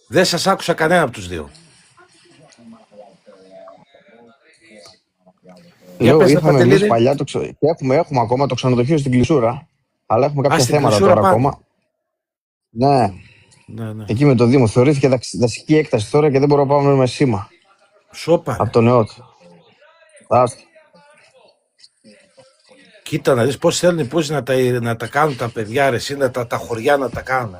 Δεν σας άκουσα κανένα από τους δύο. Λέω, είχαμε εμείς παλιά και έχουμε ακόμα το ξενοδοχείο στην Κλεισούρα, αλλά έχουμε κάποια θέματα τώρα ακόμα. Ναι. Εκεί με το Δήμο θεωρήθηκε δασική έκταση τώρα και δεν μπορούμε να πάμε με σήμα. Σόπα. Από το ΝΕΟΤ. Κοίτα να δεις πώς θέλουν να τα κάνουν τα παιδιά, ρε, τα χωριά να τα κάνουν.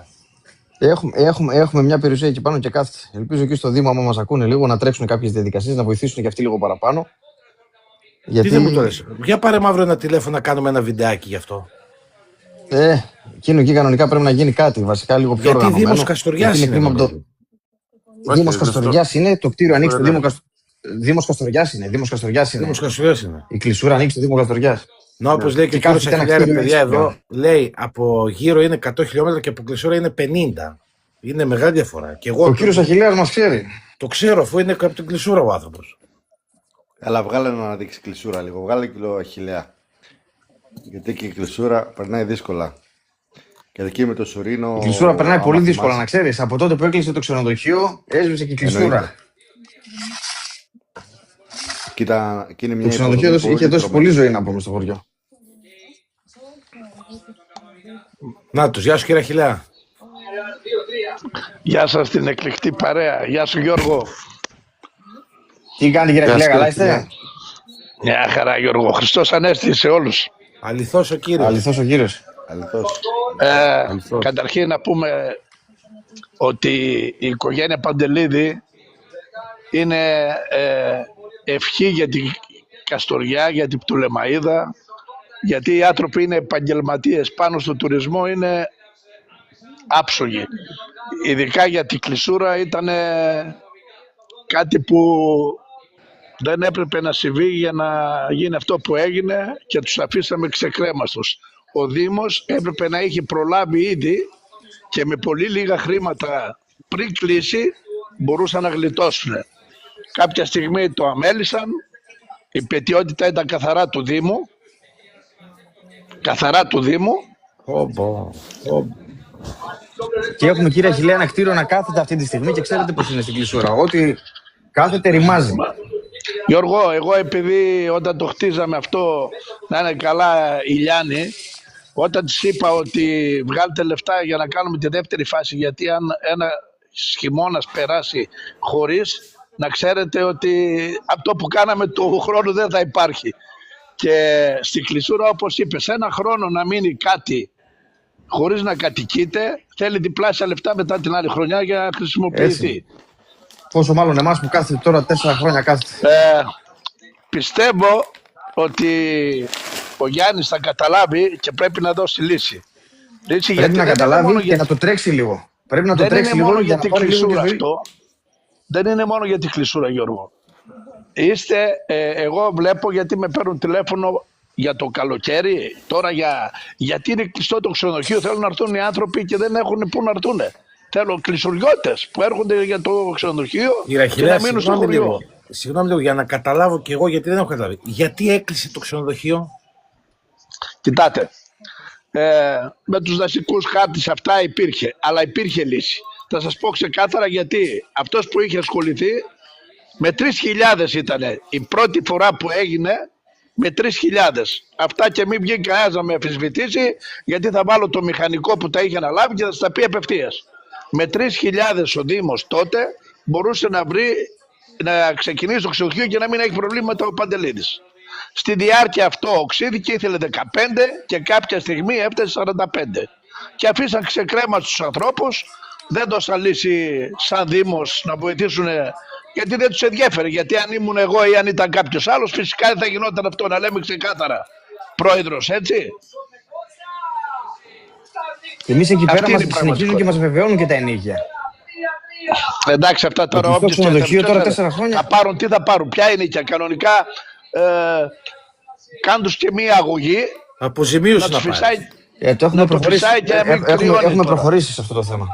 Έχουμε μια περιουσία εκεί πάνω και κάθεται. Ελπίζω εκεί στο Δήμο, άμα μας ακούνε λίγο, να τρέξουν κάποιες διαδικασίες, να βοηθήσουν και αυτοί λίγο παραπάνω. Γιατί... Τι δεν μου το λες. Για πάρε μαύρο ένα τηλέφωνο να κάνουμε ένα βιντεάκι γι' αυτό. Εκείνο εκεί κανονικά πρέπει να γίνει κάτι, βασικά λίγο πιο οργανωμένο. Γιατί Δήμος Καστοριάς είναι. Δήμος Καστοριάς είναι, το κτίριο ανοίξει στο Δήμος Καστοριάς είναι. Δήμος Καστοριάς είναι. Η Κλεισούρα ανοίξει στο Δήμο Καστοριάς. Να, όπως λέει και ο κύριος Αχιλιάρη, παιδιά, εδώ λέει από γύρω είναι 100 χιλιόμετρα και από Κλεισούρα είναι 50. Είναι μεγάλη διαφορά. Ο κύριος Αχιλιάρης μας ξέρει. Το ξέρω, αφού είναι από την Κλεισούρα ο άνθρωπος. Αλλά βγάλε να δείξει Κλεισούρα λίγο. Βγάλε και ο Αχιλιά. Γιατί και η Κλεισούρα περνάει δύσκολα. Και εκεί με το Σουρίνο. Η Κλεισούρα περνάει πολύ δύσκολα, να ξέρεις. Από τότε που έκλεισε το ξενοδοχείο, έσβησε και η Κλεισούρα. Κοίτα, το ξενοδοχείο είχε δώσει πολύ ζωή να πούμε στο χωριό. Να τους, γεια σου κύριε Αχιλιά. Γεια σας την εκλεκτή παρέα. Γεια σου Γιώργο. Τι κάνει κύριε Αχιλιά, καλά είστε? Μια χαρά Γιώργο. Χριστός Ανέστη σε όλους. Αληθώς ο κύριος. Αληθώς ο κύριος. Καταρχήν να πούμε ότι η οικογένεια Παντελίδη είναι ευχή για την Καστοριά, για την Πτολεμαΐδα, γιατί οι άνθρωποι είναι επαγγελματίες πάνω στο τουρισμό, είναι άψογοι. Ειδικά για την Κλεισούρα ήταν κάτι που δεν έπρεπε να συμβεί για να γίνει αυτό που έγινε και τους αφήσαμε ξεκρέμαστος. Ο Δήμος έπρεπε να είχε προλάβει ήδη και με πολύ λίγα χρήματα πριν κλείσει μπορούσαν να γλιτώσουν. Κάποια στιγμή το αμέλησαν, η πετιότητα ήταν καθαρά του Δήμου. Καθαρά του Δήμου. Και έχουμε κύριε Αχιλέα ένα κτίριο να κάθεται αυτή τη στιγμή και ξέρετε πως είναι στην Κλεισούρα. Ότι κάθεται ρημάζει. Γιώργο, εγώ επειδή όταν το χτίζαμε αυτό να είναι καλά η Λιάννη, όταν της είπα ότι βγάλετε λεφτά για να κάνουμε τη δεύτερη φάση, γιατί αν ένα χειμώνας περάσει χωρίς, να ξέρετε ότι αυτό που κάναμε του χρόνου δεν θα υπάρχει. Και στην Κλεισούρα, όπως είπες, ένα χρόνο να μείνει κάτι χωρίς να κατοικείται, θέλει διπλάσια λεφτά μετά την άλλη χρονιά για να χρησιμοποιηθεί. Έτσι. Πόσο μάλλον εμάς που κάθεται τώρα 4 χρόνια κάθεται. Πιστεύω ότι ο Γιάννης θα καταλάβει και πρέπει να δώσει λύση. Πρέπει να καταλάβει και να το τρέξει λίγο. Πρέπει να το τρέξει λίγο για να πάρει λίγο και αυτό. Δεν είναι μόνο για την Κλεισούρα, Γιώργο. Εγώ βλέπω γιατί με παίρνουν τηλέφωνο για το καλοκαίρι, τώρα γιατί είναι κλειστό το ξενοδοχείο, θέλουν να έρθουν οι άνθρωποι και δεν έχουν πού να έρθουν. Θέλω κλεισουριώτες που έρχονται για το ξενοδοχείο και να μείνουν στο χωριό. Συγγνώμη λίγο, για να καταλάβω κι εγώ, γιατί δεν έχω καταλάβει. Γιατί έκλεισε το ξενοδοχείο? Κοιτάτε, με τους δασικούς χάρτες αυτά υπήρχε, αλλά υπήρχε λύση. Θα σας πω ξεκάθαρα γιατί αυτός που είχε ασχοληθεί με 3.000 ήταν η πρώτη φορά που έγινε, με 3.000. Αυτά και μην βγει κανένας να με αμφισβητήσει, γιατί θα βάλω το μηχανικό που τα είχε αναλάβει και θα στα πει απευθείας. Με 3.000 ο Δήμος τότε μπορούσε να ξεκινήσει το ξενοδοχείο και να μην έχει προβλήματα ο Παντελίδης. Στη διάρκεια αυτό οξύθηκε, ήθελε 15 και κάποια στιγμή έφτασε 45. Και αφήσαν ξεκρέμαστους τους ανθρώπους, δεν δώσαν λύση σαν Δήμος να βοηθήσουν, γιατί δεν τους ενδιέφερε. Γιατί αν ήμουν εγώ ή αν ήταν κάποιος άλλος, φυσικά δεν θα γινόταν αυτό, να λέμε ξεκάθαρα. Πρόεδρος, έτσι. Εμείς εκεί πέρα μας συνεχίζουν και μας βεβαιώνουν και τα ενίκια. Εντάξει, αυτά τώρα όποιος τώρα 4 χρόνια. θα πάρουν, τι θα πάρουν, ποια ενίκια. Κανονικά κάνουν τους και μία αγωγή. Αποζημίωση να έχουμε προχωρήσει σε αυτό το θέμα.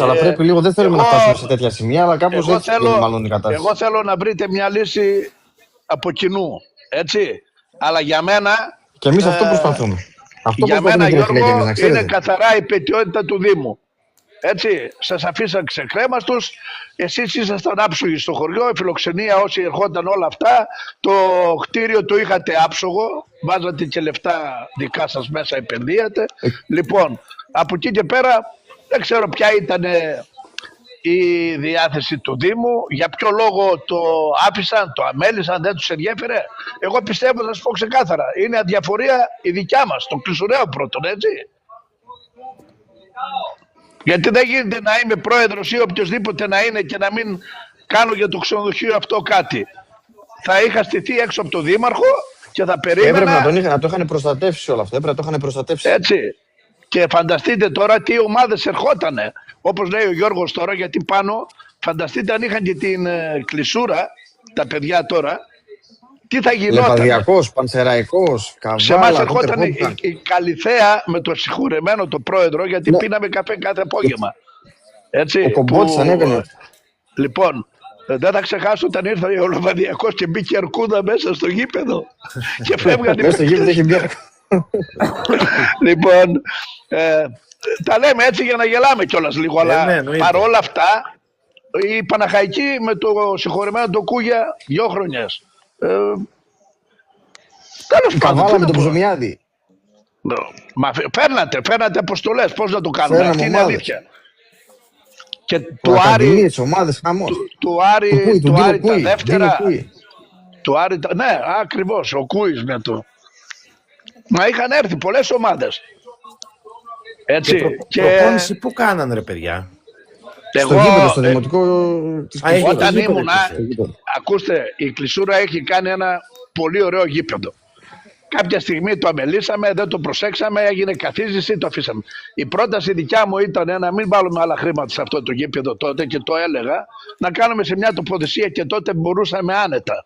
Αλλά πρέπει λίγο, δεν θέλουμε να φτάσουμε σε τέτοια σημεία, αλλά κάπως έτσι είναι μάλλον η κατάσταση. Εγώ θέλω να βρείτε μια λύση από κοινού, έτσι. Αλλά για μένα... Και εμείς αυτό προσπαθούμε. Για μένα, Γιώργο, είναι καθαρά η πετιότητα του Δήμου. Έτσι, σας αφήσαν ξεκρέμαστους, εσείς ήσασταν άψογοι στο χωριό, η φιλοξενία όσοι ερχόταν όλα αυτά, το κτίριο το είχατε άψογο, βάζατε και λεφτά δικά σας μέσα, επενδύατε. Λοιπόν, από εκεί και πέρα δεν ξέρω ποια ήταν η διάθεση του Δήμου, για ποιο λόγο το άφησαν, το αμέλησαν, δεν τους ενδιέφερε. Εγώ πιστεύω, θα σας πω ξεκάθαρα, είναι αδιαφορία η δικιά μας, το Κλεισουραίο πρώτον, έτσι. Γιατί δεν γίνεται να είμαι πρόεδρος ή οποιοδήποτε να είναι και να μην κάνω για το ξενοδοχείο αυτό κάτι. Θα είχα στηθεί έξω από το Δήμαρχο και θα περίμενα. Έπρεπε να το είχαν προστατεύσει όλα αυτά. Έπρεπε να το είχαν προστατεύσει. Έτσι. Και φανταστείτε τώρα τι ομάδες ερχότανε. Όπως λέει ο Γιώργος τώρα, γιατί πάνω, φανταστείτε αν είχαν και την Κλεισούρα, τα παιδιά τώρα, τι θα γινόταν. Λεβαδιακός, Πανσεραϊκός, Καβάλα. Σε εμάς ερχόταν η Καλυθέα με το συγχωρεμένο το πρόεδρο, γιατί πίναμε καφέ κάθε απόγευμα. Έτσι, ο Κομπότης ανέβαινε. Λοιπόν, δεν θα ξεχάσω όταν ήρθε ο Λεβαδιακός και μπήκε αρκούδα μέσα στο γήπεδο και φεύγανε. Μέσα στο γήπεδο είχε μπει. Λοιπόν, τα λέμε έτσι για να γελάμε κιόλας λίγο, αλλά παρόλα αυτά η Παναχαϊκή με το συγχωρεμένο το Κούγια 2 χρονιές. Καβάλα με τον Ψωμιάδη. Φέρνατε αποστολές, πώς να το κάνουμε, αυτή είναι αλήθεια. Και του Άρη, του Άρη τα δεύτερα, ναι, ακριβώς, ο Κούης με το. Μα είχαν έρθει πολλές ομάδες. Έτσι. Και προπόνηση που κάνανε ρε παιδιά? Στο γήπεδο, στο δημοτικό. Όταν ήμουνα, ακούστε, η Κλεισούρα έχει κάνει ένα πολύ ωραίο γήπεδο. Κάποια στιγμή το αμελήσαμε, δεν το προσέξαμε, έγινε καθίζηση, το αφήσαμε. Η πρόταση δικιά μου ήταν να μην βάλουμε άλλα χρήματα σε αυτό το γήπεδο τότε και το έλεγα, να κάνουμε σε μια τοποθεσία και τότε μπορούσαμε άνετα.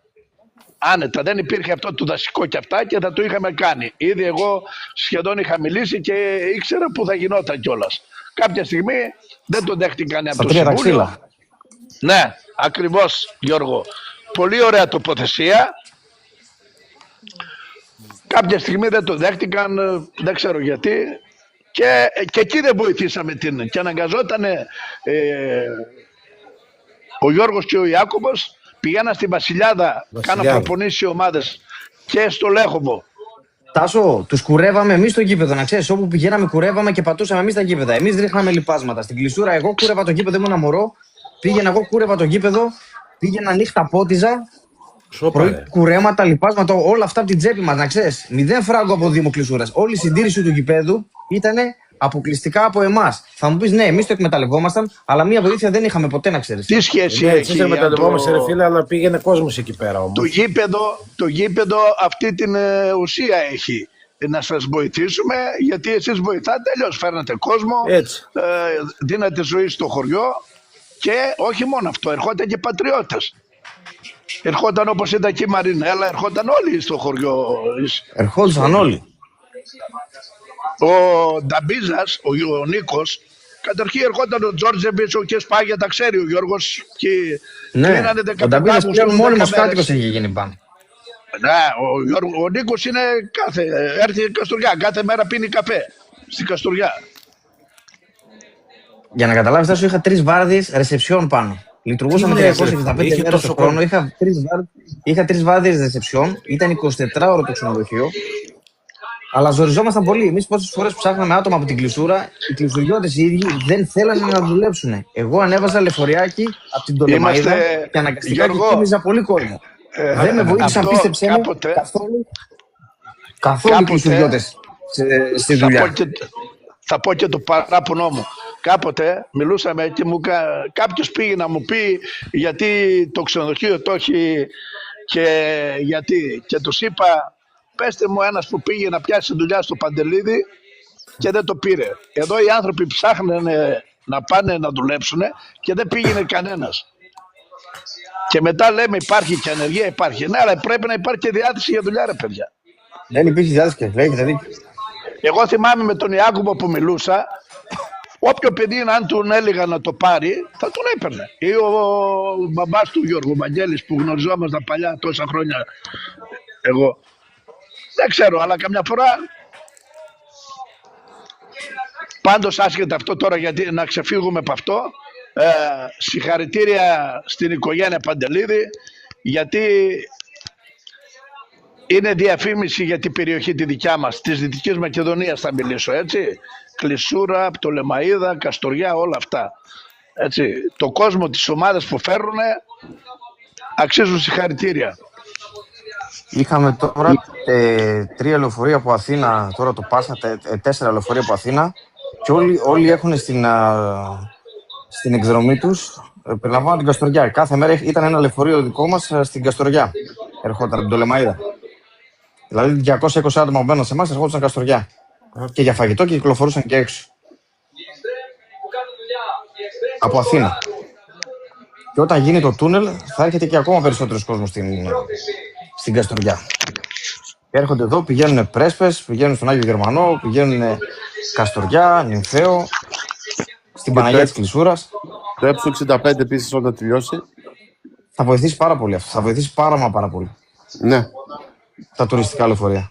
Άνετα, δεν υπήρχε αυτό το δασικό και αυτά και θα το είχαμε κάνει. Ήδη εγώ σχεδόν είχα μιλήσει και ήξερα που θα γινόταν κιόλας. Κάποια στιγμή δεν το δέχτηκαν από το Συμβούλιο. Ναι, ακριβώς Γιώργο. Πολύ ωραία τοποθεσία. Κάποια στιγμή δεν το δέχτηκαν, δεν ξέρω γιατί. Και εκεί δεν βοηθήσαμε την. Και αναγκαζόταν ο Γιώργος και ο Ιάκωβος. Πηγαίνα στη Βασιλιάδα, κάνα προπονήσεις οι ομάδες και στο Λέχοβο. Τάσο, τους κουρεύαμε εμείς στο γήπεδο. Να ξέρεις, όπου πηγαίναμε, κουρεύαμε και πατούσαμε εμείς τα γήπεδα. Εμείς ρίχναμε λιπάσματα. Στην Κλεισούρα, εγώ κούρευα το γήπεδο, ήμουν μωρό. Πήγαινα, εγώ κούρευα το γήπεδο. Πήγαινα νύχτα, πότιζα. Πρωί, κουρέματα, λιπάσματα, όλα αυτά από την τσέπη μας. Να ξέρεις, 0 φράγκο από Δήμο Κλεισούρας. Όλη η συντήρηση του γηπέδου ήταν αποκλειστικά από εμάς. Θα μου πεις, ναι, εμείς το εκμεταλλευόμασταν, αλλά μία βοήθεια δεν είχαμε ποτέ, να ξέρεις. Τι σχέση έχει? Εμείς εκμεταλλευόμαστε, ρε φίλε, αλλά πήγαινε κόσμος εκεί πέρα όμως. Το γήπεδο αυτή την ουσία έχει. Να σας βοηθήσουμε, γιατί εσείς βοηθάτε, αλλιώς φέρνετε κόσμο, δίνετε ζωή στο χωριό και όχι μόνο αυτό, ερχόταν και πατριώτες. Ερχόταν όπως ήταν και η Μαρινέλα, ερχόταν όλοι στο χωριό. Ερχόντουσαν όλοι. Ο Νταμπίζας, ο Νίκος, καταρχήν ερχόταν ο Τζόρτζεβιτς, ο Κεσπάγια, τα ξέρει ο Γιώργος και κλείνανε 15 ο Νταμπίζας πλέον μόνιμος κάτοικος έχει γίνει πάνω. Ναι, ο Νίκος είναι έρθει η Καστοριά, κάθε μέρα πίνει καφέ στην Καστοριά. Για να καταλάβεις, Τάσο, είχα 3 βάρδιες ρεσεψιόν πάνω. Λειτουργούσαμε 365 μέρες το χρόνο. Είχα 3 βάρδιες ρεσεψιόν, ήταν 24ωρο το ξενοδοχείο. Αλλά ζοριζόμασταν πολύ. Εμείς πόσες φορές ψάχναμε άτομα από την Κλεισούρα, οι κλεισουριώτες οι ίδιοι δεν θέλανε να δουλέψουν. Εγώ ανέβαζα λεωφοριάκι από την Τολεμαΐδα και αναγκαστικά κοίμιζα πολύ κόσμο. Δεν με βοήθησαν, πίστεψέ με, καθόλου οι κλεισουριώτες στη δουλειά. Θα πω και το παράπονο μου. Κάποτε μιλούσαμε και κάποιος πήγε να μου πει γιατί το ξενοδοχείο το έχει και τους είπα, πέστε μου ένας που πήγε να πιάσει δουλειά στο Παντελίδη και δεν το πήρε. Εδώ οι άνθρωποι ψάχνανε να πάνε να δουλέψουν και δεν πήγαινε κανένας. Και μετά λέμε υπάρχει και ανεργία, υπάρχει. Ναι, αλλά πρέπει να υπάρχει και διάθεση για δουλειά, ρε παιδιά. Δεν υπήρχε διάθεση και έχετε δίκιο. Εγώ θυμάμαι με τον Ιάκωβο που μιλούσα, όποιο παιδί αν τον έλεγα να το πάρει, θα τον έπαιρνε. Ή ο μπαμπάς του Γιώργου Βαγγέλης που γνωριζόμασταν παλιά τόσα χρόνια εγώ. Δεν ξέρω, αλλά καμιά φορά Πάντως άσχετα αυτό τώρα, γιατί να ξεφύγουμε από αυτό, συγχαρητήρια στην οικογένεια Παντελίδη, γιατί είναι διαφήμιση για την περιοχή τη δικιά μας, της Δυτικής Μακεδονίας θα μιλήσω, έτσι. Κλεισούρα, Πτολεμαΐδα, Καστοριά, όλα αυτά. Έτσι. Το κόσμο, τις ομάδες που φέρουν αξίζουν συγχαρητήρια. Είχαμε τώρα 3 λεωφορεία από Αθήνα, τώρα το Πάσα, 4 λεωφορεία από Αθήνα και όλοι έχουν στην εκδρομή τους, περιλαμβάνουν την Καστοριά. Κάθε μέρα ήταν ένα λεωφορείο δικό μας στην Καστοριά. Ερχόταν από την Πτολεμαΐδα. Δηλαδή 220 άτομα που μπαίνουν σε εμάς ερχόντουσαν Καστοριά. Και για φαγητό και κυκλοφορούσαν και έξω. Από Αθήνα. Και όταν γίνει το τούνελ θα έρχεται και ακόμα περισσότερος κόσμος στην Καστοριά. Έρχονται εδώ, πηγαίνουν Πρέσπες, πηγαίνουν στον Άγιο Γερμανό, πηγαίνουν Καστοριά, Νυμφαίο, στην Παναγία της Κλεισούρας. Το έψο65 επίσης όταν τελειώσει. Θα βοηθήσει πάρα πολύ αυτό. Θα βοηθήσει πάρα πολύ. Ναι. Τα τουριστικά λεωφορεία.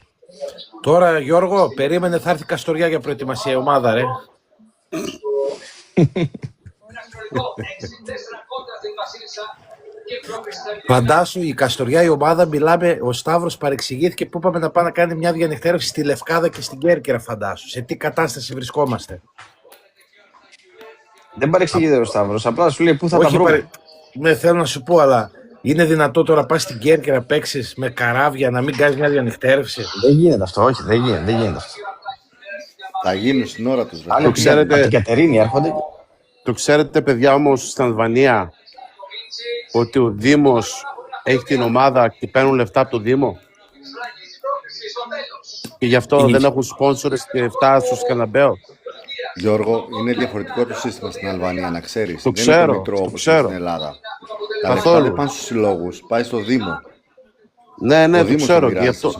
Τώρα, Γιώργο, περίμενε, θα έρθει Καστοριά για προετοιμασία η ομάδα, ρε. Φαντάσου η Καστοριά, η ομάδα, μιλάμε, ο Σταύρος παρεξηγήθηκε που είπαμε να πάμε να κάνει μια διανυκτέρευση στη Λευκάδα και στην Κέρκυρα, φαντάσου. Σε τι κατάσταση βρισκόμαστε. Δεν παρεξηγείται ο Σταύρος, απλά σου λέει πού θα τα βρούμε. Ναι, θέλω να σου πω, αλλά είναι δυνατό τώρα να πας στην Κέρκυρα να παίξεις με καράβια, να μην κάνεις μια διανυκτέρευση. Δεν γίνεται αυτό, όχι, δεν γίνεται αυτό. Θα γίνουν στην ώρα τους. Το ξέρετε, από την Κατερίνη έρχονται. Το ξέρετε, παιδιά, όμως στην Αλβανία ότι ο Δήμος έχει την ομάδα και παίρνουν λεφτά από το Δήμο. Και γι' αυτό δεν έχουν σπόνσορες και λεφτά στο Σκαναμπαίο. Γιώργο, είναι διαφορετικό το σύστημα στην Αλβανία, να ξέρεις. Το δεν ξέρω, είναι το Μητρό όπως στην Ελλάδα. Τα λεφτά δεν πάνε στους συλλόγους, πάει στο Δήμο. Ναι, το ξέρω. Και αυτό...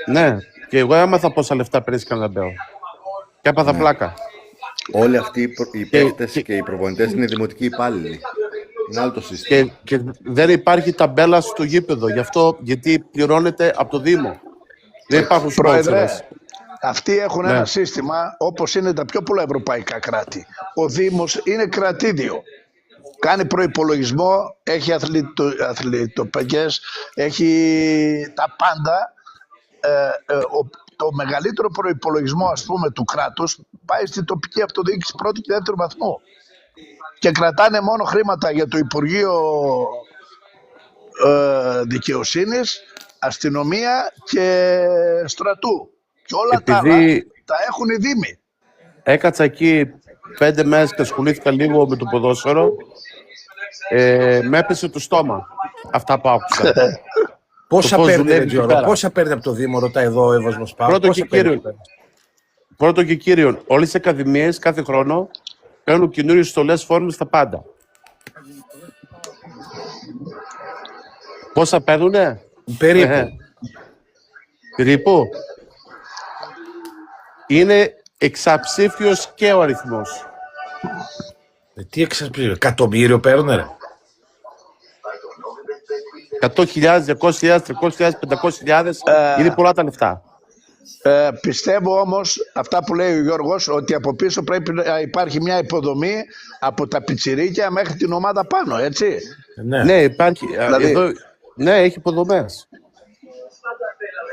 Ναι, και εγώ έμαθα πόσα λεφτά παίρνει Σκαναμπαίο. Και έπαθα πλάκα. Όλοι αυτοί οι παίκτες και οι προπονητές είναι δημοτικοί υπάλληλοι. Είναι άλλο το σύστημα. Και δεν υπάρχει ταμπέλα στο γήπεδο, γιατί πληρώνεται από το Δήμο. Δεν υπάρχουν σπόνσορες. Αυτοί έχουν ένα σύστημα όπως είναι τα πιο πολλά ευρωπαϊκά κράτη. Ο Δήμος είναι κρατήδιο. Κάνει προϋπολογισμό, έχει αθλητοπαικές, έχει τα πάντα. Το μεγαλύτερο προϋπολογισμό, ας πούμε, του κράτους πάει στην τοπική αυτοδιοίκηση πρώτη και δεύτερο βαθμό. Και κρατάνε μόνο χρήματα για το Υπουργείο Δικαιοσύνης, Αστυνομία και Στρατού. Και όλα τα άλλα τα έχουν οι Δήμοι. Έκατσα εκεί 5 μέρες και ασχολήθηκα λίγο με το ποδόσφαιρο. Με έπεσε το στόμα αυτά που άκουσα. Πόσα παίρνει, Γιώργο, πόσα παίρνει από το Δήμο, ρωτάει εδώ ο Εύωσμος Παύλος. Πρώτο και κύριον, όλες οι ακαδημίες κάθε χρόνο παίρνουν καινούριες στολές, φόρμες, τα πάντα. Πόσα παίρνουνε? Περίπου. Είναι εξαψήφιος και ο αριθμός. Τι εξαψήφιο, εκατομμύριο παίρνουνε, ρε. 100.000, 200.000, 300.000, 500.000 είναι πολλά τα λεφτά. Πιστεύω όμως αυτά που λέει ο Γιώργος, ότι από πίσω πρέπει να υπάρχει μια υποδομή από τα πιτσιρίκια μέχρι την ομάδα πάνω, έτσι. Ναι, υπάρχει. Δηλαδή, εδώ, ναι, έχει υποδομές.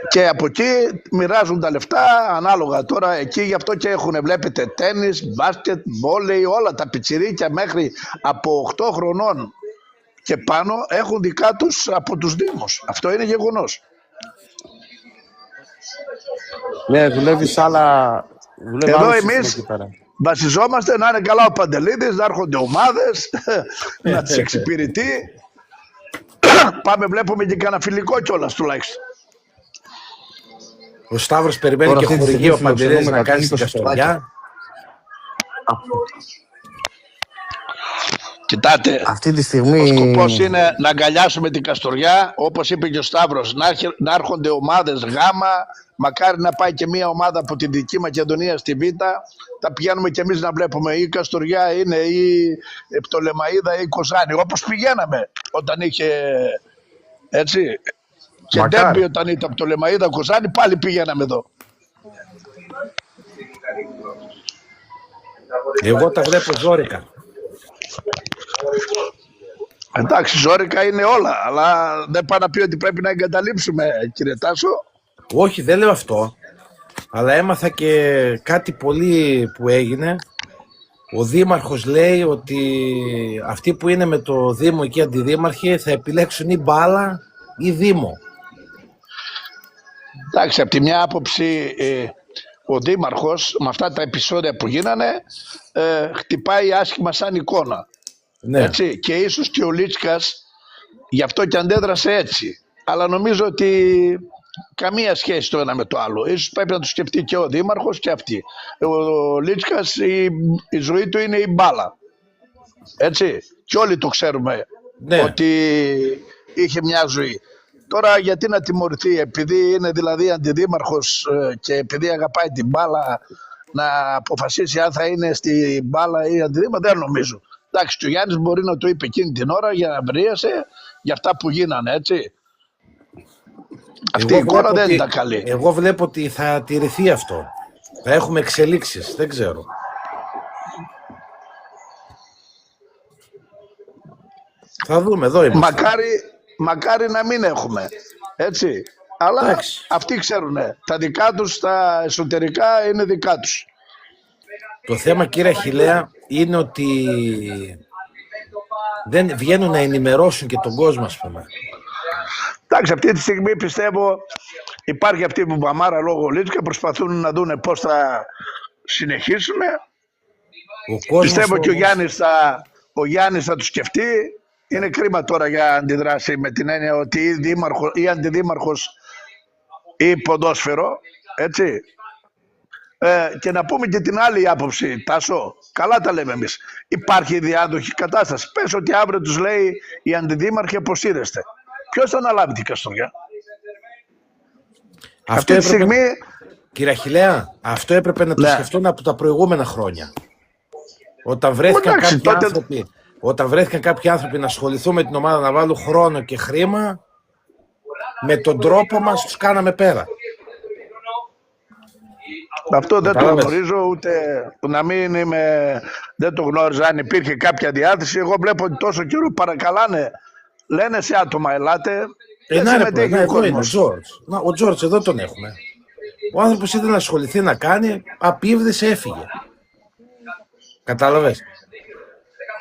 Και από εκεί μοιράζουν τα λεφτά ανάλογα. Τώρα εκεί γι' αυτό και έχουν, βλέπετε, τένις, μπάσκετ, βόλεϊ, όλα τα πιτσιρίκια μέχρι από 8 χρονών και πάνω έχουν δικά τους από τους Δήμους. Αυτό είναι γεγονός. Ναι, δουλεύει άλλα. Εδώ εμείς βασιζόμαστε να είναι καλά ο Παντελίδης, να έρχονται ομάδες, να τις εξυπηρετεί. Πάμε, βλέπουμε και κανένα φιλικό κιόλας τουλάχιστον. Ο Σταύρος περιμένει τώρα και χορηγεί ο Παντελίδης να κάνει την Καστοριά. Κοιτάτε, αυτή τη στιγμή... ο σκοπός είναι να αγκαλιάσουμε την Καστοριά, όπως είπε και ο Σταύρος, να έρχονται ομάδες Γάμα, μακάρι να πάει και μια ομάδα από τη Δυτική Μακεδονία στη Β, θα πηγαίνουμε και εμείς να βλέπουμε ή Καστοριά είναι ή Πτολεμαΐδα ή Κοζάνη, όπως πηγαίναμε όταν είχε, έτσι, και ντέρμπι όταν ήταν Πτολεμαΐδα, Κοζάνη, πάλι πηγαίναμε εδώ. Εγώ τα βλέπω ζόρικα. Εντάξει, ζόρικα είναι όλα, αλλά δεν πάει να πει ότι πρέπει να εγκαταλείψουμε, κύριε Τάσο. Όχι, δεν λέω αυτό. Αλλά έμαθα και κάτι πολύ που έγινε. Ο Δήμαρχος λέει ότι αυτοί που είναι με το Δήμο και οι αντιδήμαρχοι θα επιλέξουν ή μπάλα ή Δήμο. Εντάξει, από τη μια άποψη ο Δήμαρχος με αυτά τα επεισόδια που γίνανε χτυπάει άσχημα σαν εικόνα. Ναι. Έτσι, και ίσως και ο Λίτσκας γι' αυτό και αντέδρασε έτσι. Αλλά νομίζω ότι καμία σχέση το ένα με το άλλο. Ίσως πρέπει να το σκεφτεί και ο Δήμαρχος και αυτοί. Ο Λίτσκας η ζωή του είναι η μπάλα. Έτσι. Και όλοι το ξέρουμε, Ναι. ότι είχε μια ζωή. Τώρα γιατί να τιμωρηθεί, επειδή είναι δηλαδή αντιδήμαρχος και επειδή αγαπάει την μπάλα, να αποφασίσει αν θα είναι στη μπάλα ή αντιδήμα, δεν νομίζω. Εντάξει, και ο Γιάννης μπορεί να το είπε εκείνη την ώρα για να βρίασε για αυτά που γίνανε, έτσι. Αυτή η εικόνα δεν ήταν καλή. Εγώ βλέπω ότι θα τηρηθεί αυτό. Θα έχουμε εξελίξεις, δεν ξέρω. Θα δούμε, εδώ είμαστε. Μακάρι να μην έχουμε, έτσι. Αλλά Εντάξει. αυτοί ξέρουν, τα δικά τους, τα εσωτερικά είναι δικά τους. Το θέμα, κύριε Αχιλλέα, είναι ότι δεν βγαίνουν να ενημερώσουν και τον κόσμο, ας πούμε. Εντάξει, αυτή τη στιγμή πιστεύω υπάρχει αυτή που μπαμάρα λόγω Λίτσκα, προσπαθούν να δούνε πώς θα συνεχίσουν. Πιστεύω και ο Γιάννης θα του σκεφτεί. Είναι κρίμα τώρα για αντιδράση με την έννοια ότι ή αντιδήμαρχος ή ποδόσφαιρο, έτσι. Και να πούμε και την άλλη άποψη, Τάσο, καλά τα λέμε εμείς. Υπάρχει διάδοχη κατάσταση. Πες ότι αύριο τους λέει η αντιδήμαρχη αποσύρεστε. Ποιος θα αναλάβει την Καστοριά? Αυτή τη στιγμή... Κύριε Αχιλλέα, αυτό έπρεπε να το σκεφτούν από τα προηγούμενα χρόνια. Όταν βρέθηκαν κάποιοι άνθρωποι να ασχοληθούν με την ομάδα, να βάλουν χρόνο και χρήμα, με τον τρόπο μας τους κάναμε πέρα. Αυτό δεν το γνωρίζω, ούτε να μην δεν το γνώριζα αν υπήρχε κάποια διάθεση. Εγώ βλέπω ότι τόσο καιρό παρακαλάνε, λένε σε άτομα ελάτε. Εδώ είναι ο Τζόρτζ. Ο Τζόρτζ εδώ τον έχουμε. Ο άνθρωπος ήθελε να ασχοληθεί να κάνει, απίβδησε, έφυγε. Κατάλαβες?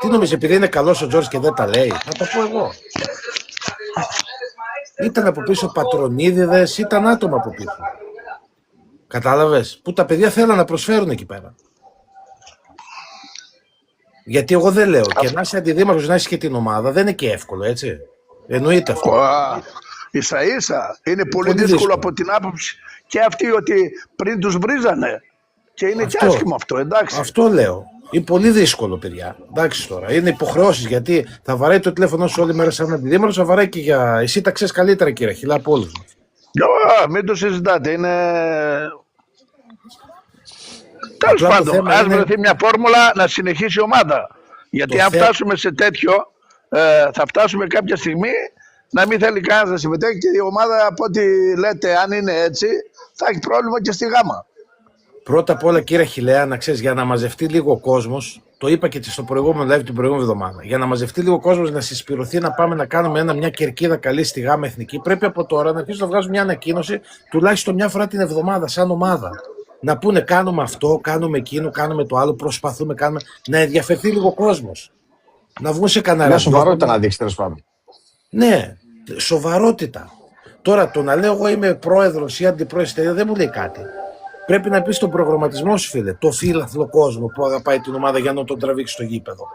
Τι νομίζεις, επειδή είναι καλός ο Τζόρτζ και δεν τα λέει? Να τα πω εγώ. Ήταν από πίσω πατρονίδιδες, ήταν άτομα από πίσω. Κατάλαβες? Που τα παιδιά θέλουν να προσφέρουν εκεί πέρα. Γιατί εγώ δεν λέω. Και να είσαι αντιδήμαρχος, να είσαι και την ομάδα, δεν είναι και εύκολο, έτσι. Εννοείται αυτό. Ίσα-ίσα. Είναι πολύ δύσκολο από την άποψη και αυτοί ότι πριν τους βρίζανε. Και είναι και άσχημο αυτό, εντάξει. Αυτό λέω. Είναι πολύ δύσκολο, παιδιά. Εντάξει τώρα. Είναι υποχρεώσεις, γιατί θα βαράει το τηλέφωνο σου όλη μέρα σαν αντιδήμαρχος, θα βαράει και για. Εσύ τα ξέρεις καλύτερα, κύριε Αχιλλέα, από όλους μας. Μην το συζητάτε. Είναι. Τέλος πάντων, ας βρεθεί μια φόρμουλα να συνεχίσει η ομάδα. Γιατί αν φτάσουμε σε τέτοιο, θα φτάσουμε κάποια στιγμή να μην θέλει κανένας να συμμετέχει και η ομάδα, από ό,τι λέτε, αν είναι έτσι, θα έχει πρόβλημα και στη γάμα. Πρώτα απ' όλα, κύριε Αχιλλέα, να ξέρεις, για να μαζευτεί λίγο ο κόσμος, το είπα και στο προηγούμενο live την προηγούμενη εβδομάδα, για να μαζευτεί λίγο ο κόσμος, να συσπηρωθεί, να πάμε να κάνουμε μια κερκίδα καλή στη γάμα εθνική, πρέπει από τώρα να αρχίσουν να βγάζουν μια ανακοίνωση τουλάχιστον μια φορά την εβδομάδα, σαν ομάδα. Να πούνε κάνουμε αυτό, κάνουμε εκείνο, κάνουμε το άλλο, προσπαθούμε, κάνουμε. Να ενδιαφερθεί λίγο ο κόσμος. Να βγουν σε κανένα. Μια σοβαρότητα να δείξει, τέλος πάντων. Ναι, σοβαρότητα. Τώρα το να λέω εγώ είμαι πρόεδρος ή αντιπρόεδρος δεν μου λέει κάτι. Πρέπει να πεις τον προγραμματισμό σου, φίλε. Το φύλαθλο κόσμο που αγαπάει την ομάδα για να τον τραβήξει στο γήπεδο.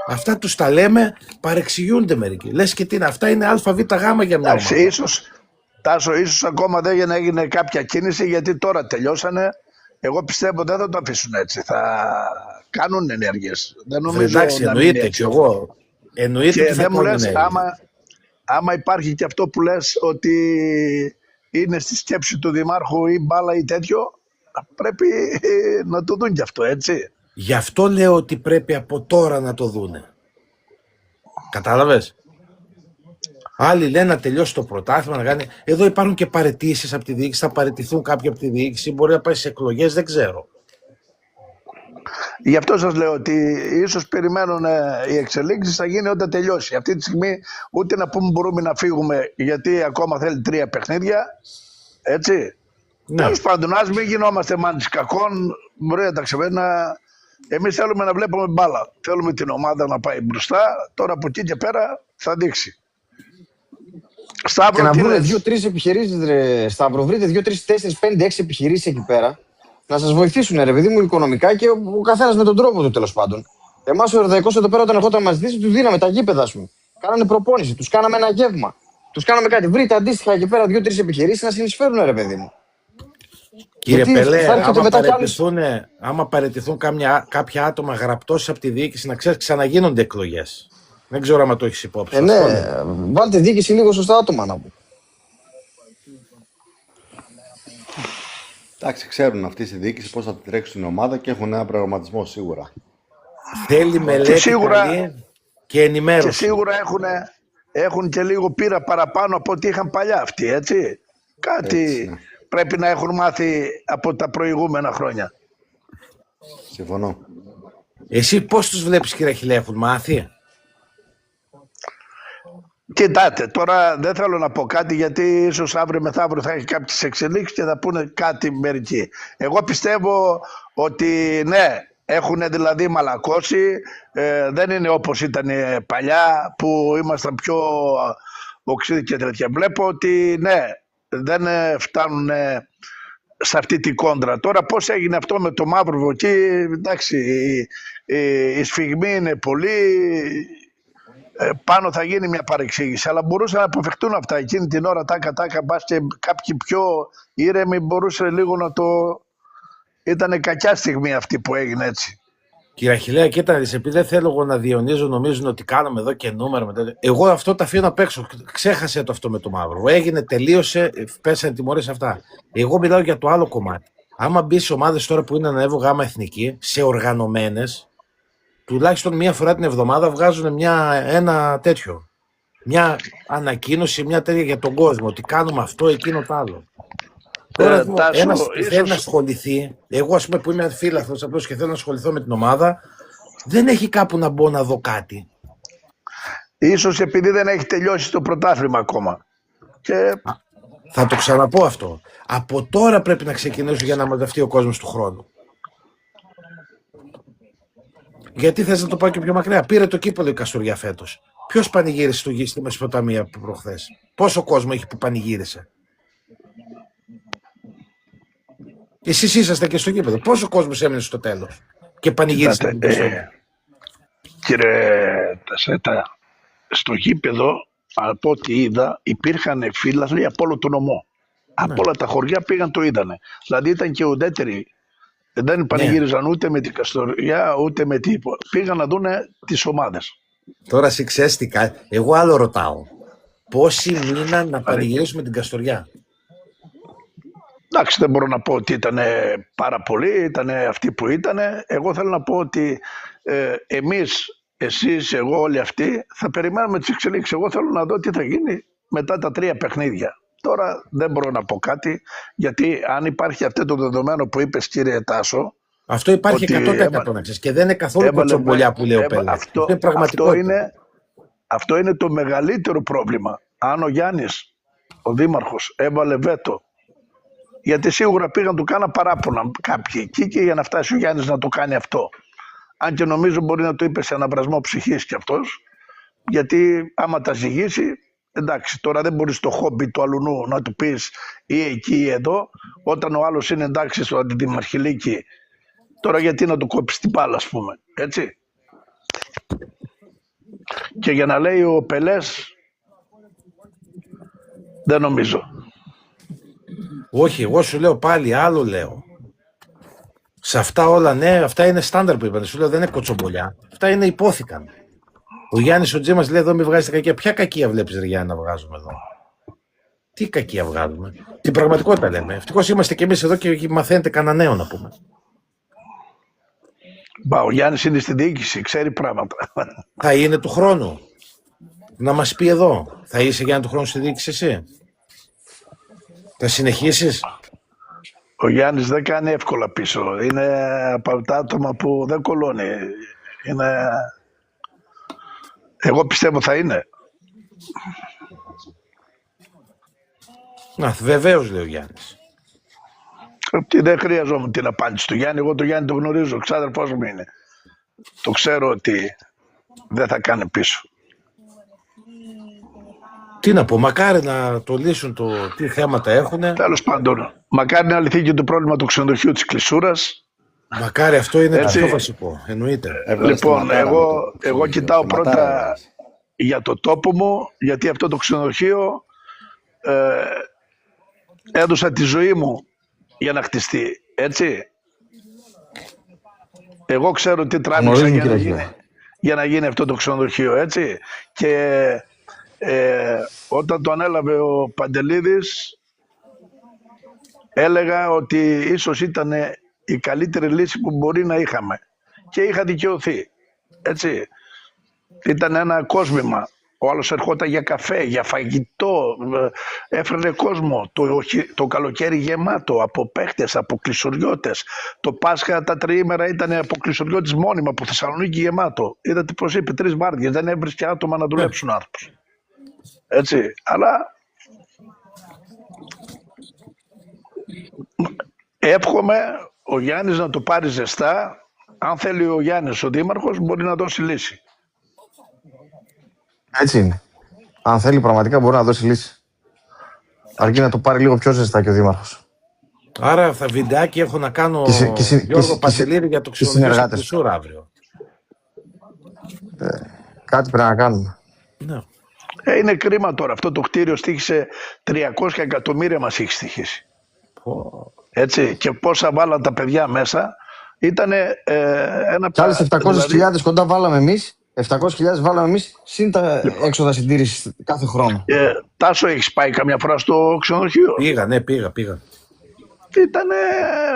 Αυτά τους τα λέμε, παρεξηγούνται μερικοί. Λες και τι είναι, αυτά είναι ΑΒΓ για μια ομάδα. Ίσως ακόμα δεν έγινε κάποια κίνηση, γιατί τώρα τελειώσανε. Εγώ πιστεύω δεν θα το αφήσουν έτσι. Θα κάνουν ενέργειες. Δεν νομίζω. Εντάξει, εννοείται και εγώ. Εννοείται και δεν μου λες, άμα υπάρχει και αυτό που λες ότι είναι στη σκέψη του Δημάρχου ή μπάλα ή τέτοιο, πρέπει να το δουν κι αυτό, έτσι. Γι' αυτό λέω ότι πρέπει από τώρα να το δούνε. Κατάλαβες? Άλλοι λένε να τελειώσει το πρωτάθλημα, να κάνει. Εδώ υπάρχουν και παραιτήσεις από τη διοίκηση, θα παραιτηθούν κάποιοι από τη διοίκηση, μπορεί να πάει σε εκλογές, δεν ξέρω. Γι' αυτό σας λέω ότι ίσως περιμένουν οι εξελίξεις, θα γίνει όταν τελειώσει. Αυτή τη στιγμή ούτε να πούμε μπορούμε να φύγουμε, γιατί ακόμα θέλει 3 παιχνίδια. Έτσι. Ναι. Τέλος πάντων, ας μην γινόμαστε μάνης κακών. Μπορεί να τα ξεβαίνει. Εμείς θέλουμε να βλέπουμε μπάλα. Θέλουμε την ομάδα να πάει μπροστά. Τώρα από εκεί και πέρα θα δείξει. Σταύρο, και να βρουν 2-3 επιχειρήσεις, ρε Σταύρο. Βρείτε 2-3, 4, 5, 6 επιχειρήσεις εκεί πέρα. Να σας βοηθήσουν, ρε παιδί μου, οικονομικά και ο καθένας με τον τρόπο του, τέλος πάντων. Εμάς ο Ερδαϊκός εδώ πέρα, όταν ερχόταν να μας ζητήσει, τους δίναμε τα γήπεδα, ας πούμε. Κάνανε προπόνηση, τους κάναμε ένα γεύμα. Τους κάναμε κάτι. Βρείτε αντίστοιχα εκεί πέρα 2-3 επιχειρήσεις να συνεισφέρουν, ρε παιδί μου. Κύριε Πελέ, άμα παραιτηθούν κάποια άτομα γραπτώσεις από τη διοίκηση, να ξέρεις, ξαναγίνονται εκλογές. Δεν ξέρω άμα το έχεις υπόψη. Ναι, βάλτε διοίκηση λίγο σωστά άτομα να πω. Εντάξει, ξέρουν αυτοί στη διοίκηση πώς θα την τρέξουν την ομάδα και έχουν ένα προγραμματισμό σίγουρα. Θέλει μελέτη καλή και ενημέρωση. Και σίγουρα έχουν και λίγο πείρα παραπάνω από ό,τι είχαν παλιά αυτοί, έτσι. Κάτι έτσι, ναι, πρέπει να έχουν μάθει από τα προηγούμενα χρόνια. Συμφωνώ. Εσύ πώς τους βλέπεις, κύριε Αχιλλέα, έχουν μάθει? Κοιτάτε, τώρα δεν θέλω να πω κάτι, γιατί ίσως αύριο μεθαύριο θα έχει κάποιες εξελίξεις και θα πούνε κάτι μερικοί. Εγώ πιστεύω ότι ναι, έχουν δηλαδή μαλακώσει, δεν είναι όπως ήταν παλιά που ήμασταν πιο οξύδι και τέτοια. Βλέπω ότι ναι, δεν φτάνουν σε αυτή την κόντρα. Τώρα πώς έγινε αυτό με το Μαύρο εκεί, εντάξει, η σφιγμή είναι πολύ... πάνω θα γίνει μια παρεξήγηση, αλλά μπορούσαν να αποφευχτούν αυτά εκείνη την ώρα, τάκα, μπας και κάποιοι πιο ήρεμοι μπορούσε λίγο να το... Ήτανε κακιά στιγμή αυτή που έγινε έτσι. Κύριε Αχιλλέα, κοίταξε, επειδή δεν θέλω εγώ να διονύζω, νομίζουν ότι κάνουμε εδώ και νούμερα μετά. Εγώ αυτό τα αφήνω απ' έξω. Ξέχασε το αυτό με το Μαύρο. Έγινε, τελείωσε, πέσανε τιμωρίες αυτά. Εγώ μιλάω για το άλλο κομμάτι. Άμα μπει σε ομάδες τώρα που είναι ανέβω γάμα εθνική, σε οργανωμένες, τουλάχιστον μία φορά την εβδομάδα βγάζουν ένα τέτοιο. Μια ανακοίνωση, μια τέτοια για τον κόσμο. Ότι κάνουμε αυτό, εκείνο, το άλλο. Τώρα ένας που θέλει να ασχοληθεί, εγώ ας πούμε που είμαι φίλαθλος απλώς και θέλω να ασχοληθώ με την ομάδα, δεν έχει κάπου να μπω να δω κάτι. Ίσως επειδή δεν έχει τελειώσει το πρωτάθλημα ακόμα. Και... Θα το ξαναπώ αυτό. Από τώρα πρέπει να ξεκινήσω για να μαζευτεί ο κόσμος του χρόνου. Γιατί θες να το πάω και πιο μακριά? Πήρε το κύπελλο η Καστοριά φέτος. Ποιος πανηγύρισε στο γη στη Μεσοποταμία προχθές? Πόσο κόσμο έχει που πανηγύρισε? Εσείς είσαστε και στο γήπεδο. Πόσο κόσμος έμεινε στο τέλος και πανηγύρισε? Κύριε Τασέτα, στο γήπεδο, από ό,τι είδα, υπήρχαν φίλαθλοι από όλο το νομό. Από όλα τα χωριά πήγαν, το είδανε. Δηλαδή ήταν και ουδέτεροι. Δεν πανηγύριζαν ούτε με την Καστοριά, ούτε με τίποτα. Πήγαν να δουν τις ομάδες. Τώρα σεξέστηκα. Εγώ άλλο ρωτάω. Πόσοι μείναν να πανηγυρίσουμε την Καστοριά? Εντάξει, δεν μπορώ να πω ότι ήταν πάρα πολλοί, ήταν αυτοί που ήταν. Εγώ θέλω να πω ότι εμείς, εσείς, εγώ, όλοι αυτοί θα περιμένουμε τις εξελίξεις. Εγώ θέλω να δω τι θα γίνει μετά τα 3 παιχνίδια. Τώρα δεν μπορώ να πω κάτι, γιατί αν υπάρχει αυτό το δεδομένο που είπες, κύριε Τάσο... Αυτό υπάρχει 100% και δεν είναι καθόλου κοτσομπολιά που λέει ο Πέλε. Αυτό είναι το μεγαλύτερο πρόβλημα. Αν ο Γιάννης, ο δήμαρχος, έβαλε βέτο, γιατί σίγουρα πήγαν του κάνα παράπονα κάποιοι εκεί και για να φτάσει ο Γιάννης να το κάνει αυτό. Αν και νομίζω μπορεί να το είπε σε αναβρασμό ψυχής κι αυτός, γιατί άμα τα ζυγίσει, εντάξει, τώρα δεν μπορείς το χόμπι του αλουνού να του πεις ή εκεί ή εδώ, όταν ο άλλος είναι εντάξει στο αντιδημαρχηλίκι, τώρα γιατί να του κόψεις την μπάλα, ας πούμε, έτσι. Και για να λέει ο Πελές, δεν νομίζω. Όχι, εγώ σου λέω πάλι άλλο λέω. Σε αυτά όλα, ναι, αυτά είναι στάνταρ που είπατε. Σου λέω δεν είναι κοτσομπολιά. Αυτά είναι υπόθηκαν. Ο Γιάννης ο Τζίμας λέει εδώ μην βγάζετε κακία. Ποια κακία βλέπεις, ρε Γιάννη, να βγάζουμε εδώ? Τι κακία βγάζουμε? Την πραγματικότητα λέμε. Ευτυχώς είμαστε κι εμείς εδώ και μαθαίνετε κανένα νέο να πούμε. Ο Γιάννης είναι στη διοίκηση, ξέρει πράγματα. Θα είναι του χρόνου. Να μας πει εδώ. Θα είσαι Γιάννη του χρόνου στη διοίκηση εσύ? Θα συνεχίσεις? Ο Γιάννης δεν κάνει εύκολα πίσω. Είναι από τα άτομα που δεν κολώνει. Είναι... Εγώ πιστεύω θα είναι. Να, βεβαίως, λέει ο Γιάννης. Δεν χρειαζόμουν την απάντηση του Γιάννη. Εγώ τον Γιάννη τον γνωρίζω. Ξάδερφός μου είναι. Το ξέρω ότι δεν θα κάνει πίσω. Τι να πω, μακάρι να το λύσουν τι θέματα έχουν. Τέλος πάντων, μακάρι να λυθεί και το πρόβλημα του ξενοδοχείου της Κλεισούρας. Μακάρι, αυτό είναι το πιο βασικό. Εννοείται. Λοιπόν, εγώ κοιτάω πρώτα για το τόπο μου, γιατί αυτό το ξενοδοχείο έδωσα τη ζωή μου για να χτιστεί, έτσι. Εγώ ξέρω τι τράβηξα για να γίνει αυτό το ξενοδοχείο, έτσι. Και όταν το ανέλαβε ο Παντελίδης, έλεγα ότι ίσως ήταν η καλύτερη λύση που μπορεί να είχαμε. Και είχα δικαιωθεί, έτσι. Ήταν ένα κόσμημα. Ο άλλος ερχόταν για καφέ, για φαγητό, έφερε κόσμο. Το καλοκαίρι γεμάτο από παίχτες, από κλεισουριώτες. Το Πάσχα τα τριήμερα ήταν από κλεισουριώτες μόνιμα, από Θεσσαλονίκη γεμάτο. Είδατε πως είπε, 3 βάρδιες, δεν έβρισκε άτομα να δουλέψουν άνθρωπος. Έτσι, αλλά εύχομαι ο Γιάννης να το πάρει ζεστά. Αν θέλει ο Γιάννης ο Δήμαρχος μπορεί να δώσει λύση. Έτσι είναι. Αν θέλει πραγματικά μπορεί να δώσει λύση. Αρκεί να το πάρει λίγο πιο ζεστά και ο Δήμαρχος. Άρα θα βιντεάκι έχω να κάνω Γιώργο Πασελίδη για το ξενοδοχείο στην Κλεισούρα αύριο. Κάτι πρέπει να κάνουμε. Ναι. Είναι κρίμα τώρα. Αυτό το κτίριο στοίχησε 300 εκατομμύρια μας έχει στοιχήσει. Έτσι, και πόσα βάλαν τα παιδιά μέσα. Ήτανε ένα... Κι άλλες 700.000 κοντά βάλαμε εμείς. 700.000 βάλαμε εμείς, συν τα έξοδα συντήρησης κάθε χρόνο. Τάσο, έχεις πάει καμιά φορά στο ξενοδοχείο? Πήγα. Ήτανε...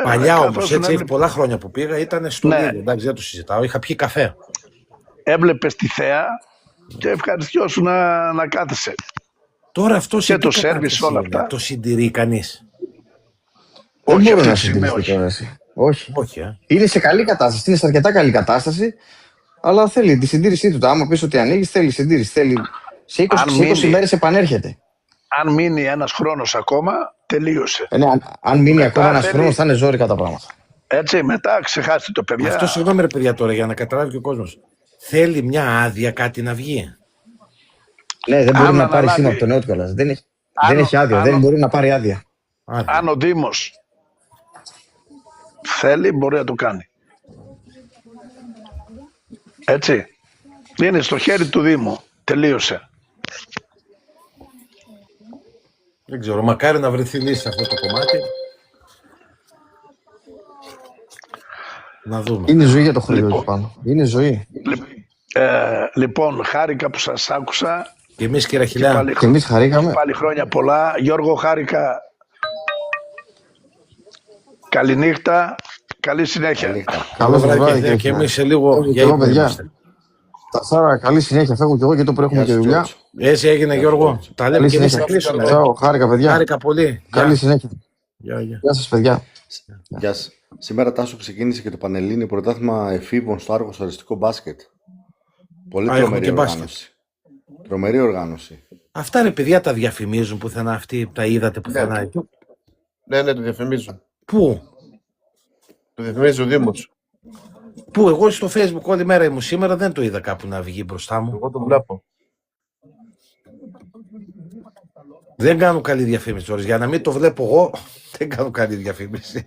Παλιά όμως, έτσι, έχει πολλά χρόνια που πήγα, ήτανε στο Λίδι, εντάξει, δεν το συζητάω, είχα πιει καφέ. Έβλεπες τη θέα και ευχαριστιώσου να κάθεσαι. Τώρα αυτό και το σέρβις όλα αυτά. Το συντηρεί κανείς? Όχι, δεν μπορεί να συντηρηθεί τώρα εσύ. Όχι. Είναι σε καλή κατάσταση, είναι σε αρκετά καλή κατάσταση. Αλλά θέλει τη συντήρησή του. Άμα πεις ότι ανοίγεις, θέλει συντήρηση. Θέλει σε 20 μέρες επανέρχεται. Αν μείνει ένας χρόνος ακόμα, τελείωσε. Ναι, αν μείνει ακόμα ένας χρόνος, θα είναι ζόρικα τα πράγματα. Έτσι, μετά ξεχάστε το, παιδιά. Αυτό, συγγνώμη ρε παιδιά τώρα, για να καταλάβει και ο κόσμος. Θέλει μια άδεια κάτι να βγει. Ναι, δεν μπορεί να πάρει σήμα από τον νέο κιόλας. Δεν έχει άδεια, δεν μπορεί να πάρει άδεια. Αν ο Δήμος θέλει, μπορεί να το κάνει. Έτσι. Είναι στο χέρι του Δήμου. Τελείωσε. Δεν ξέρω. Μακάρι να βρεθεί λύση σε αυτό το κομμάτι. Να δούμε. Είναι ζωή για το χωριό του πάνω. Είναι ζωή. Λοιπόν, χάρηκα που σας άκουσα. Και εμείς, κύριε Χιλιά. Και εμείς χαρήκαμε. Πάλι χρόνια πολλά. Γιώργο, χάρηκα. Καληνύχτα. Καλή συνέχεια. Καλό βράδυ και εμείς σε λίγο για ύπνο είμαστε. Τα Σάρα, καλή συνέχεια. Φεύγω κι εγώ και το που έχουμε και δουλειά. Έτσι έγινε, Γιώργο. Τα λέμε και εμείς θα κλείσουμε. Χάρηκα, παιδιά. Χάρηκα πολύ. Καλή συνέχεια. Γεια σας, παιδιά. Γεια σας. Σήμερα, Τάσο, ξεκίνησε και το Πανελλήνιο πρωτάθλημα εφήβων στο Άργος αριστικό μπάσκετ. Πολύ τρομερή οργάνωση. Τρομερή οργάνωση. Αυτά, ρε παιδιά, τα διαφημίζουν πουθενά αυτοί, τα είδατε πουθενά? Ναι, το διαφημίζουν. Πού? Το διαφημίζει ο Δήμος. Πού? Εγώ στο Facebook όλη μέρα ήμουν σήμερα, δεν το είδα κάπου να βγει μπροστά μου. Εγώ το βλέπω. Δεν κάνουν καλή διαφήμιση τώρα. Για να μην το βλέπω εγώ, δεν κάνουν καλή διαφήμιση.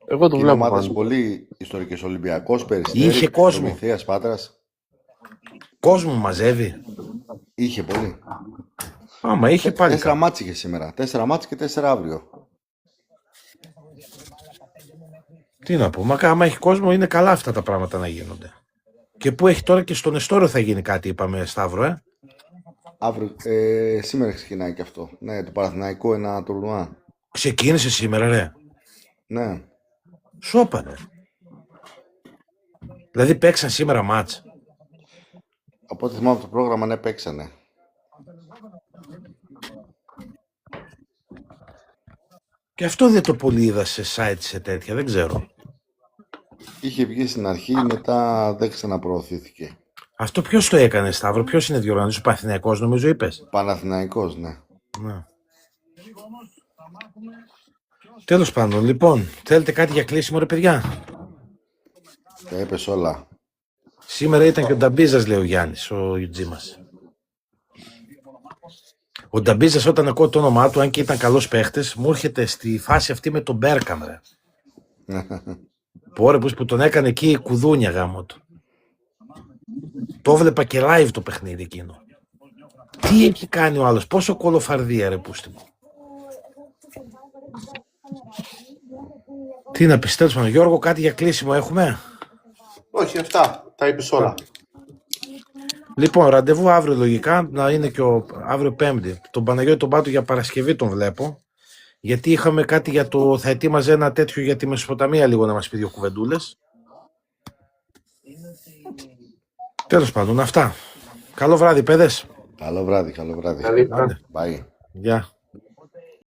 Εγώ το βλέπω. Ομάδας πολύ ιστορικές, Ολυμπιακός, Περιστέρι. Είχε κόσμο. Προμηθέας, Πάτρας. Κόσμο μαζεύει. Είχε πολύ. Άμα είχε πάλι. 4 μάτς είχε σήμερα. 4 μάτς και 4 αύριο. Τι να πω, άμα έχει κόσμο είναι καλά αυτά τα πράγματα να γίνονται. Και που έχει τώρα και στον Εστόριο θα γίνει κάτι, είπαμε, Σταύρο, Αύριο, σήμερα ξεκινάει και αυτό. Ναι, το Παναθηναϊκό, ένα τουρνουά. Ξεκίνησε σήμερα, ρε? Ναι. Σώπανε. Δηλαδή παίξαν σήμερα μάτς. Από ό,τι θυμάμαι το πρόγραμμα, ναι, παίξανε. Και αυτό δεν το πολύ είδα σε site, σε τέτοια, δεν ξέρω. Είχε βγει στην αρχή, μετά δεν ξαναπροωθήθηκε. Αυτό ποιος το έκανε, Σταύρο, ποιος είναι διοργανωτής, ο Παναθηναϊκός νομίζω είπες. Παναθηναϊκός, ναι. Τέλος πάντων, λοιπόν, θέλετε κάτι για κλείσιμο, ρε παιδιά? Τα είπες όλα. Σήμερα ήταν και ο Νταμπίζας, λέει ο Γιάννης, ο Ιουτζή μας. Ο Νταμπίζας, όταν ακούω το όνομά του, αν και ήταν καλός παίχτης, μου έρχεται στη φάση αυτή με τον Μπέρκαμ, ρε. Που τον έκανε εκεί κουδούνια γάμο του. Το βλέπα και live το παιχνίδι εκείνο. Τι έχει κάνει ο άλλος, πόσο κολοφαρδία, ρε πούστη μου. Τι να πιστέψουμε, Γιώργο, κάτι για κλείσιμο έχουμε? Όχι, αυτά. Τα είπες όλα. Λοιπόν, ραντεβού αύριο λογικά, να είναι και αύριο Πέμπτη. Τον Παναγιώτη τον Πάτο για Παρασκευή τον βλέπω. Γιατί είχαμε κάτι για το. Θα ετοίμαζε ένα τέτοιο για τη Μεσοποταμία λίγο να μας πει 2 κουβεντούλες. Τέλος πάντων, αυτά. Καλό βράδυ, παιδες. Καλό βράδυ, καλό βράδυ. Καλή βράδυ. Bye. Γεια.